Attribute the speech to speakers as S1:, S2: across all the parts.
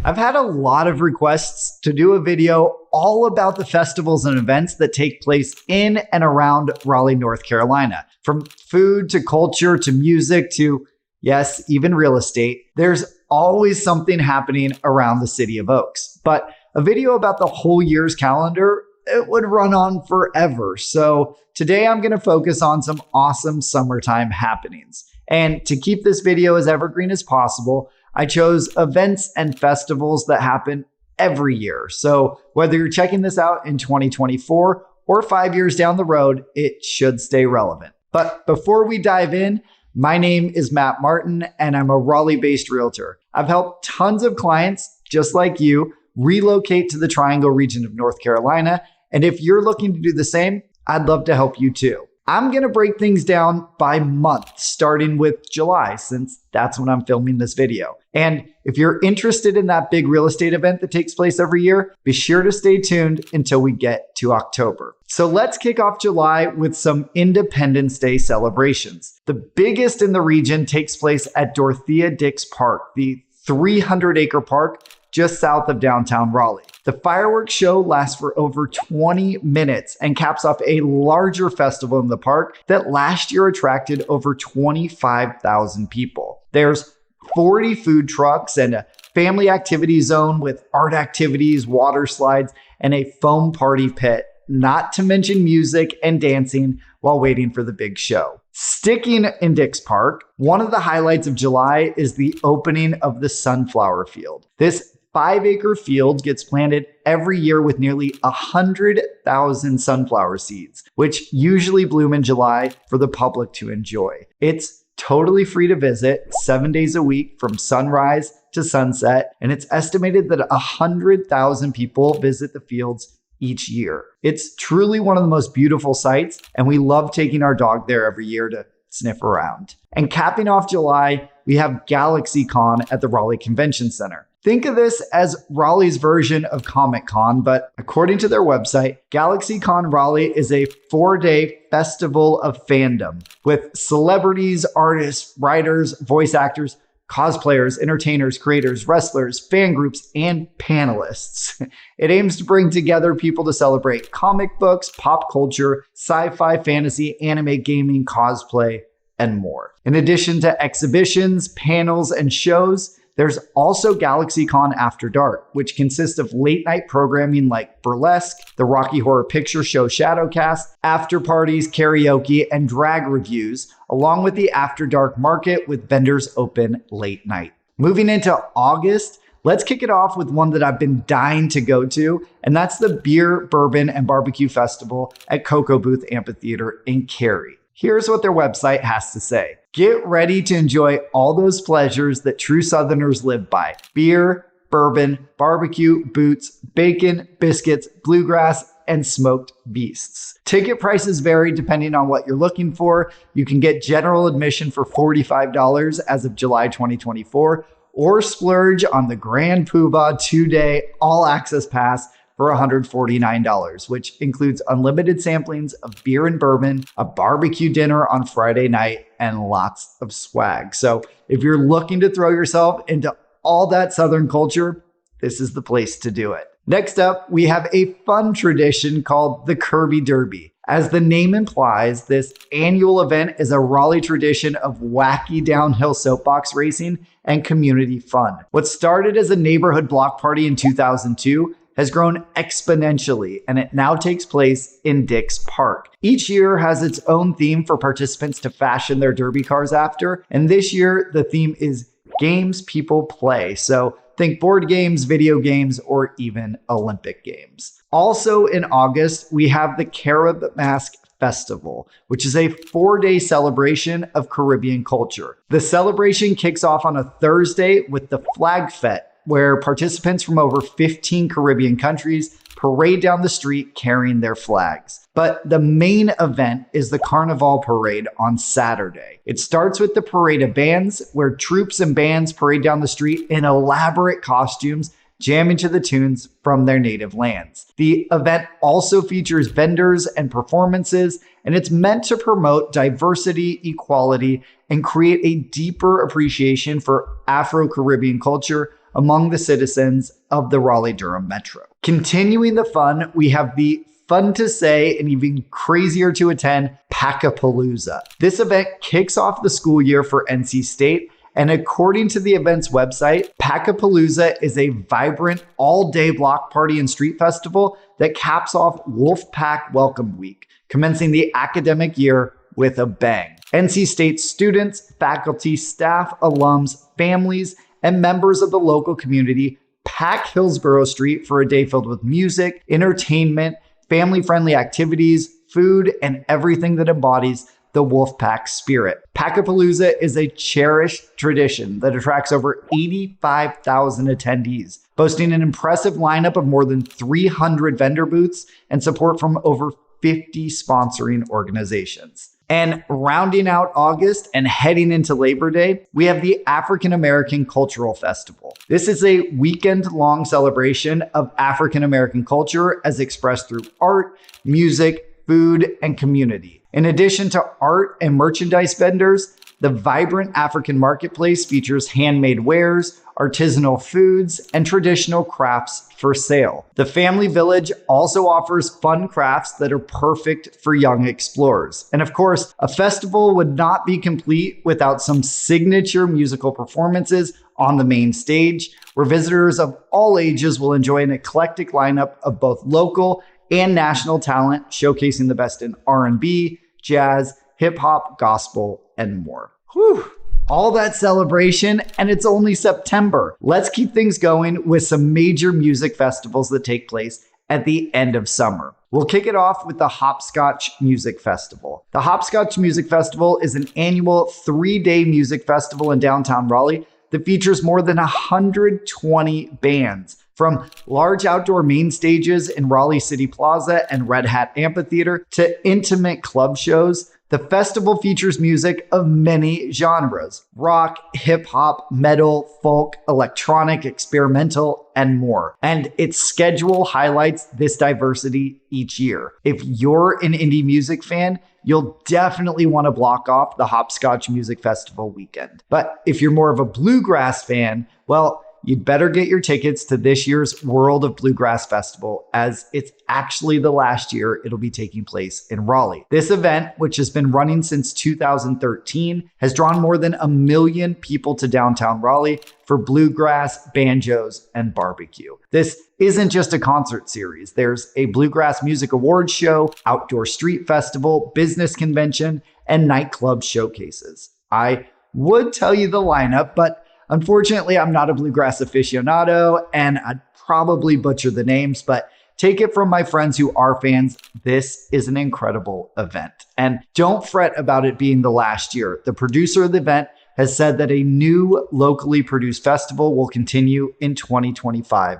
S1: I've had a lot of requests to do a video all about the festivals and events that take place in and around Raleigh, North Carolina. From food to culture to music to, yes, even real estate, there's always something happening around the city of Oaks. But a video about the whole year's calendar, it would run on forever. So today I'm going to focus on some awesome summertime happenings. And to keep this video as evergreen as possible, I chose events and festivals that happen every year. So whether you're checking this out in 2024 or 5 years down the road, it should stay relevant. But before we dive in, my name is Matt Martin, and I'm a Raleigh-based realtor. I've helped tons of clients, just like you, relocate to the Triangle region of North Carolina. And if you're looking to do the same, I'd love to help you too. I'm going to break things down by month, starting with July, since that's when I'm filming this video. And if you're interested in that big real estate event that takes place every year, be sure to stay tuned until we get to October. So let's kick off July with some Independence Day celebrations. The biggest in the region takes place at Dorothea Dix Park, the 300-acre park just south of downtown Raleigh. The fireworks show lasts for over 20 minutes and caps off a larger festival in the park that last year attracted over 25,000 people. There's 40 food trucks and a family activity zone with art activities, water slides, and a foam party pit, not to mention music and dancing while waiting for the big show. Sticking in Dix Park, one of the highlights of July is the opening of the sunflower field. This 5-acre field gets planted every year with nearly 100,000 sunflower seeds, which usually bloom in July for the public to enjoy. It's totally free to visit 7 days a week from sunrise to sunset, and it's estimated that 100,000 people visit the fields each year. It's truly one of the most beautiful sights, and we love taking our dog there every year to sniff around. And capping off July, we have GalaxyCon at the Raleigh Convention Center. Think of this as Raleigh's version of Comic-Con, but according to their website, GalaxyCon Raleigh is a 4-day festival of fandom with celebrities, artists, writers, voice actors, cosplayers, entertainers, creators, wrestlers, fan groups, and panelists. It aims to bring together people to celebrate comic books, pop culture, sci-fi, fantasy, anime, gaming, cosplay, and more. In addition to exhibitions, panels, and shows, there's also GalaxyCon After Dark, which consists of late-night programming like burlesque, the Rocky Horror Picture Show Shadowcast, after parties, karaoke, and drag reviews, along with the After Dark Market with vendors open late night. Moving into August, let's kick it off with one that I've been dying to go to, and that's the Beer, Bourbon, and Barbecue Festival at Cocoa Booth Amphitheater in Cary. Here's what their website has to say. Get ready to enjoy all those pleasures that true Southerners live by. Beer, bourbon, barbecue, boots, bacon, biscuits, bluegrass, and smoked beasts. Ticket prices vary depending on what you're looking for. You can get general admission for $45 as of July 2024, or splurge on the Grand Poobah 2-day all-access pass for $149, which includes unlimited samplings of beer and bourbon, a barbecue dinner on Friday night, and lots of swag. So if you're looking to throw yourself into all that Southern culture, this is the place to do it. Next up, we have a fun tradition called the Kirby Derby. As the name implies, this annual event is a Raleigh tradition of wacky downhill soapbox racing and community fun. What started as a neighborhood block party in 2002 has grown exponentially, and it now takes place in Dix Park. Each year has its own theme for participants to fashion their derby cars after, and this year the theme is games people play. So think board games, video games, or even Olympic games. Also in August, we have the CaribMask Festival, which is a 4-day celebration of Caribbean culture. The celebration kicks off on a Thursday with the Flag Fete, where participants from over 15 Caribbean countries parade down the street carrying their flags. But the main event is the Carnival Parade on Saturday. It starts with the Parade of Bands, where troops and bands parade down the street in elaborate costumes, jamming to the tunes from their native lands. The event also features vendors and performances, and it's meant to promote diversity, equality, and create a deeper appreciation for Afro-Caribbean culture among the citizens of the Raleigh-Durham Metro. Continuing the fun, we have the fun to say and even crazier to attend Packapalooza. This event kicks off the school year for NC State, and according to the event's website, Packapalooza is a vibrant all-day block party and street festival that caps off Wolfpack Welcome Week, commencing the academic year with a bang. NC State students, faculty, staff, alums, families, and members of the local community pack Hillsborough Street for a day filled with music, entertainment, family-friendly activities, food, and everything that embodies the Wolfpack spirit. Packapalooza is a cherished tradition that attracts over 85,000 attendees, boasting an impressive lineup of more than 300 vendor booths and support from over 50 sponsoring organizations. And rounding out August and heading into Labor Day, we have the African American Cultural Festival. This is a weekend-long celebration of African American culture as expressed through art, music, food, and community. In addition to art and merchandise vendors, the vibrant African marketplace features handmade wares, artisanal foods, and traditional crafts for sale. The Family Village also offers fun crafts that are perfect for young explorers. And of course, a festival would not be complete without some signature musical performances on the main stage, where visitors of all ages will enjoy an eclectic lineup of both local and national talent, showcasing the best in R&B, jazz, hip hop, gospel, and more. Whew. All that celebration, and it's only September. Let's keep things going with some major music festivals that take place at the end of summer. We'll kick it off with the Hopscotch Music Festival. The Hopscotch Music Festival is an annual 3-day music festival in downtown Raleigh that features more than 120 bands. From large outdoor main stages in Raleigh City Plaza and Red Hat Amphitheater to intimate club shows, the festival features music of many genres: rock, hip hop, metal, folk, electronic, experimental, and more. And its schedule highlights this diversity each year. If you're an indie music fan, you'll definitely want to block off the Hopscotch Music Festival weekend. But if you're more of a bluegrass fan, well, you'd better get your tickets to this year's World of Bluegrass Festival, as it's actually the last year it'll be taking place in Raleigh. This event, which has been running since 2013, has drawn more than 1 million people to downtown Raleigh for bluegrass, banjos, and barbecue. This isn't just a concert series. There's a Bluegrass Music Awards show, outdoor street festival, business convention, and nightclub showcases. I would tell you the lineup, but unfortunately, I'm not a bluegrass aficionado, and I'd probably butcher the names, but take it from my friends who are fans, this is an incredible event. And don't fret about it being the last year. The producer of the event has said that a new locally produced festival will continue in 2025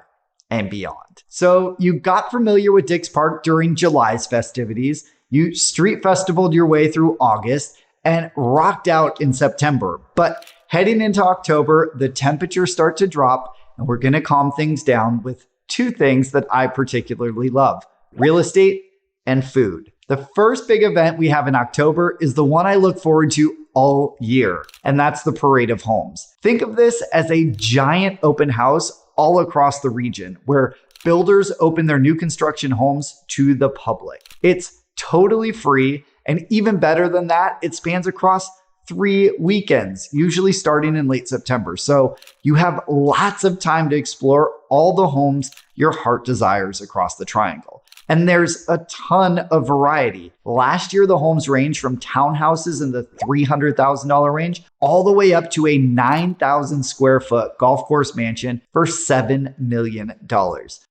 S1: and beyond. So you got familiar with Dix Park during July's festivities, you street festivaled your way through August, and rocked out in September. But heading into October, the temperatures start to drop, and we're going to calm things down with 2 things that I particularly love: real estate and food. The first big event we have in October is the one I look forward to all year, and that's the Parade of Homes. Think of this as a giant open house all across the region, where builders open their new construction homes to the public. It's totally free, and even better than that, it spans across 3 weekends, usually starting in late September. So you have lots of time to explore all the homes your heart desires across the triangle. And there's a ton of variety. Last year, the homes ranged from townhouses in the $300,000 range all the way up to a 9,000 square foot golf course mansion for $7 million.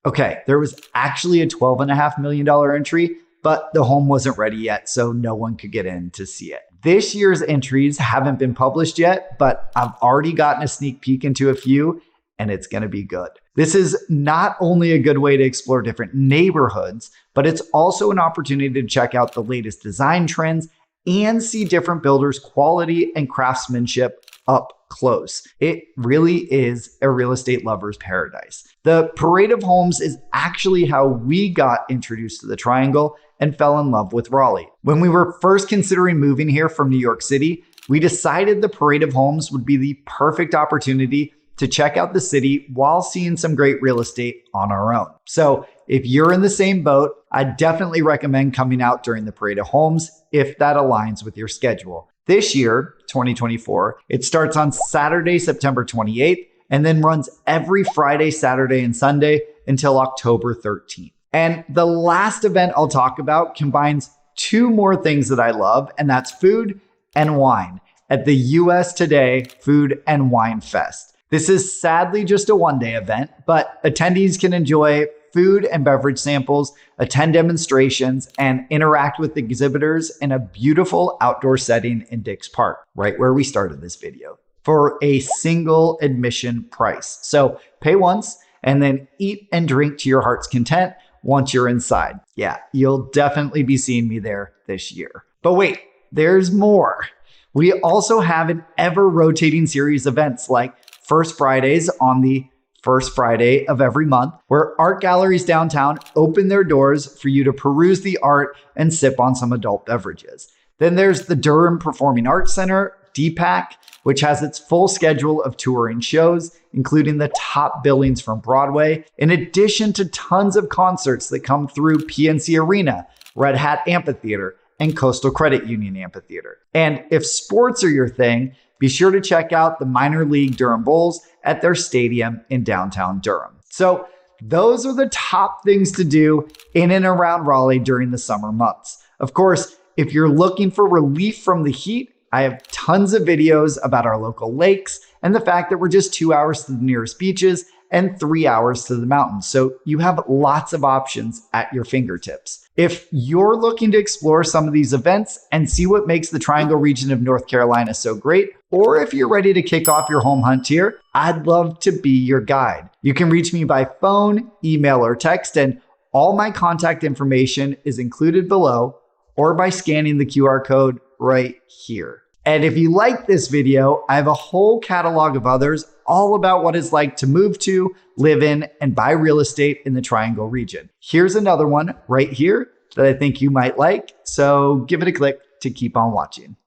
S1: Okay, there was actually a $12.5 million entry, but the home wasn't ready yet, so no one could get in to see it. This year's entries haven't been published yet, but I've already gotten a sneak peek into a few, and it's going to be good. This is not only a good way to explore different neighborhoods, but it's also an opportunity to check out the latest design trends and see different builders' quality and craftsmanship up close. It really is a real estate lover's paradise. The Parade of Homes is actually how we got introduced to the Triangle and fell in love with Raleigh. When we were first considering moving here from New York City, we decided the Parade of Homes would be the perfect opportunity to check out the city while seeing some great real estate on our own. So if you're in the same boat, I definitely recommend coming out during the Parade of Homes if that aligns with your schedule. This year, 2024, it starts on Saturday, September 28th, and then runs every Friday, Saturday, and Sunday until October 13th. And the last event I'll talk about combines two more things that I love, and that's food and wine at the US Today Food and Wine Fest. This is sadly just a one-day event, but attendees can enjoy food and beverage samples, attend demonstrations, and interact with exhibitors in a beautiful outdoor setting in Dix Park, right where we started this video, for a single admission price. So pay once and then eat and drink to your heart's content once you're inside. Yeah, you'll definitely be seeing me there this year. But wait, there's more. We also have an ever-rotating series of events like First Fridays on the first Friday of every month, where art galleries downtown open their doors for you to peruse the art and sip on some adult beverages. Then there's the Durham Performing Arts Center, DPAC, which has its full schedule of touring shows, including the top billings from Broadway, in addition to tons of concerts that come through PNC Arena, Red Hat Amphitheater, and Coastal Credit Union Amphitheater. And if sports are your thing, be sure to check out the minor league Durham Bulls at their stadium in downtown Durham. So those are the top things to do in and around Raleigh during the summer months. Of course, if you're looking for relief from the heat, I have tons of videos about our local lakes and the fact that we're just 2 hours to the nearest beaches and 3 hours to the mountains. So you have lots of options at your fingertips. If you're looking to explore some of these events and see what makes the Triangle region of North Carolina so great, or if you're ready to kick off your home hunt here, I'd love to be your guide. You can reach me by phone, email, or text, and all my contact information is included below or by scanning the QR code right here. And if you like this video, I have a whole catalog of others all about what it's like to move to, live in, and buy real estate in the Triangle region. Here's another one right here that I think you might like, so give it a click to keep on watching.